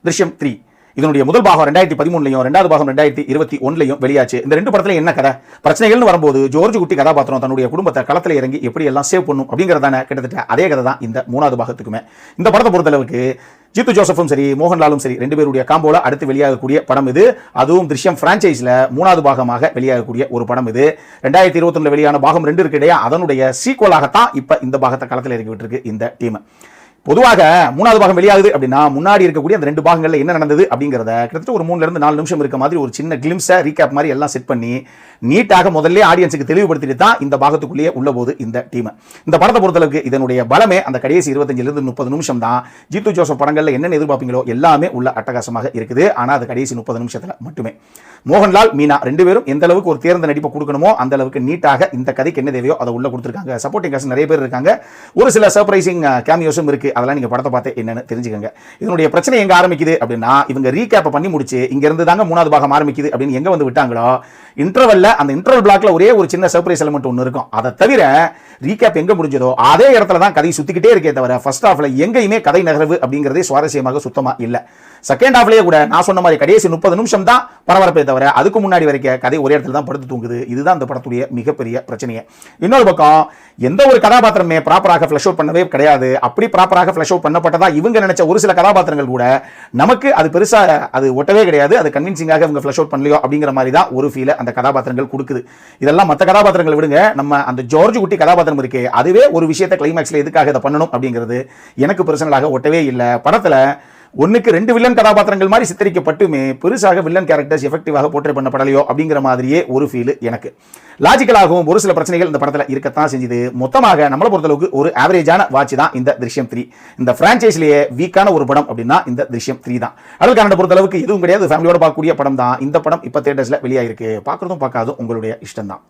திருஷ்யம் 3 இதனுடைய முதல் பாகம் 2013 ரெண்டாவது பாகம் 2021 வெளியாச்சு. இந்த ரெண்டு படத்துல என்ன கதை பிரச்சனைகள்னு வரும்போது ஜோர்ஜ் குட்டி கதாபாத்திரம் தன்னுடைய குடும்பத்தை களத்துல இறங்கி எப்படி எல்லாம் சேவ் பண்ணும் அப்படிங்கறதான கிட்டத்தட்ட அதே கதை தான் இந்த மூணாவது பாகத்துக்குமே. இந்த படத்தை பொறுத்தளவுக்கு ஜித்து ஜோசப்பும் சரி மோகன்லாலும் சரி ரெண்டு பேருடைய காம்போல அடுத்து வெளியாகக்கூடிய படம் இது. அதுவும் திருஷ்யம் பிரான்சைஸ்ல மூணாவது பாகமாக வெளியாகக்கூடிய ஒரு படம் இது. 2021 வெளியான பாகம் 2 இருக்கு இல்லையா, அதனுடைய சீக்வலாகத்தான் இப்ப இந்த பாகத்தை களத்துல இறக்கி விட்டுருக்கு இந்த டீம். பொதுவாக மூணாவது பாகம் வெளியாகுது அப்படின்னா முன்னாடி இருக்கக்கூடிய அந்த ரெண்டு பாகங்கள்ல என்ன நடந்தது அப்படிங்கறத கிட்டத்தட்ட ஒரு 3 இருந்து 4 நிமிஷம் இருக்க மாதிரி ஒரு சின்ன கிளிம்ஸை ரீகேப் மாதிரி எல்லாம் செட் பண்ணி நீட்டாக முதல்ல ஆடியன்ஸுக்கு தெளிவுபடுத்திட்டு தான் இந்த பாகத்துக்குள்ளேயே உள்ள போது இந்த டீம். இந்த படத்தை பொறுத்தளவுக்கு இதனுடைய பலமே அந்த கடைசி 25 இருந்து 30 நிமிஷம் தான். ஜித்து ஜோசப் படங்கள்ல என்ன எதிர்பார்ப்பீங்களோ எல்லாமே உள்ள அட்டகாசமாக இருக்குது. ஆனா அது கடைசி 30 நிமிஷத்துல மட்டுமே. மோகன்லால் மீனா ரெண்டு பேரும் எந்த அளவுக்கு ஒரு தேர்ந்த நடிப்பை கொடுக்கணுமோ அந்த அளவுக்கு நீட்டாக இந்த கதைக்கு என்ன தேவையோ அதை உள்ள கொடுத்துருக்காங்க. சப்போர்ட்டிங் காஸ்ட் நிறைய பேர் இருக்காங்க. ஒரு சில சர்ப்ரைசிங் கேமியோஸும் இருக்கு. அதெல்லாம் நீங்க படத்தை பார்த்து என்னன்னு தெரிஞ்சுக்கங்க. இதனுடைய பிரச்சனை எங்க ஆரம்பிக்குது அப்படின்னா இவங்க ரீகேப் பண்ணி முடிச்சு இங்க இருந்து தாங்க மூணாவது பாகம் ஆரம்பிக்குது அப்படின்னு எங்க வந்து விட்டாங்களோ இன்டர்வல்ல அந்த இன்டர்வல் பிளாக்ல ஒரே ஒரு சின்ன சர்ப்ரைஸ் எலிமெண்ட் ஒன்று இருக்கும். அதை தவிர ரீகேப் எங்க முடிஞ்சதோ அதே இடத்துல தான் கதை சுத்திக்கிட்டே இருக்கே தவிர ஃபர்ஸ்ட் ஹாஃப்ல எங்கேயுமே கதை நகர்வு அப்படிங்கிறதே சுவாரஸ்யமாக சுத்தமா இல்ல. செகண்ட் ஹாஃப்லயே கூட நான் சொன்ன மாதிரி கடைசி 30 நிமிஷம் தான் பரபரப்பே தவிர அதுக்கு முன்னாடி வரைக்கும் கதை ஒரே இடத்துல தான் படுத்து தூங்குது. இதுதான் அந்த படத்துடைய மிகப்பெரிய பிரச்சனையே. இன்னொரு பக்கம் எந்த ஒரு கதாபாத்திரமே ப்ராப்பராக ஃபிளஷ் அவுட் பண்ணவே கிடையாது. அப்படி ப்ராப்பராக ஃபிளஷ் அவுட் பண்ணப்பட்டதா இவங்க நினைச்ச ஒரு சில கதாபாத்திரங்கள் கூட நமக்கு அது பெருசா அது ஒட்டவே கிடையாது. அது கன்வின்சிங்காக இவங்க ஃபிளஷ் அவுட் பண்ணலையோ அப்படிங்கிற மாதிரி தான் ஒரு ஃபீல் அந்த கதாபாத்திரங்கள் கொடுக்குது. இதெல்லாம் மற்ற கதாபாத்திரங்களை விடுங்க, நம்ம அந்த ஜார்ஜ் குட்டி கதாபாத்திரம் இருக்கே அதுவே ஒரு விஷயத்தை கிளைமேக்ஸ்ல எதுக்காக இதை பண்ணணும் அப்படிங்கிறது எனக்கு பர்சனலாக ஒட்டவே இல்லை. படத்துல 1க்கு 2 வில்லன் கதாபாத்திரங்கள் மாதிரி சித்தரிக்கப்பட்டுமே பெருசாக வில்லன் கேரக்டர்ஸ் எஃபெக்டிவாக போர்ட்ரே பண்ணப்படலையோ அப்படிங்கிற மாதிரியே ஒரு ஃபீல் எனக்கு. லாஜிக்கலாகவும் ஒரு சில பிரச்சனைகள் இந்த படத்தில் இருக்கத்தான் செஞ்சது. மொத்தமாக நம்மளை பொறுத்தளவுக்கு ஒரு ஆவரேஜான வாட்ச் தான் இந்த திருஷ்யம் 3. இந்த பிரான்சைஸ்லேயே வீக்கான ஒரு படம் அப்படின்னா இந்த திருஷ்யம் 3 தான். அடல் கன்னட பொறுத்தளவுக்கு எதுவும் கிடையாது, ஃபேமிலியோட பார்க்கக்கூடிய படம் தான். இந்த படம் இப்போ தியேட்டர்ஸ்ல வெளியாயிருக்கு. பார்க்கறதும் பார்க்காதும் உங்களுடைய இஷ்டம் தான்.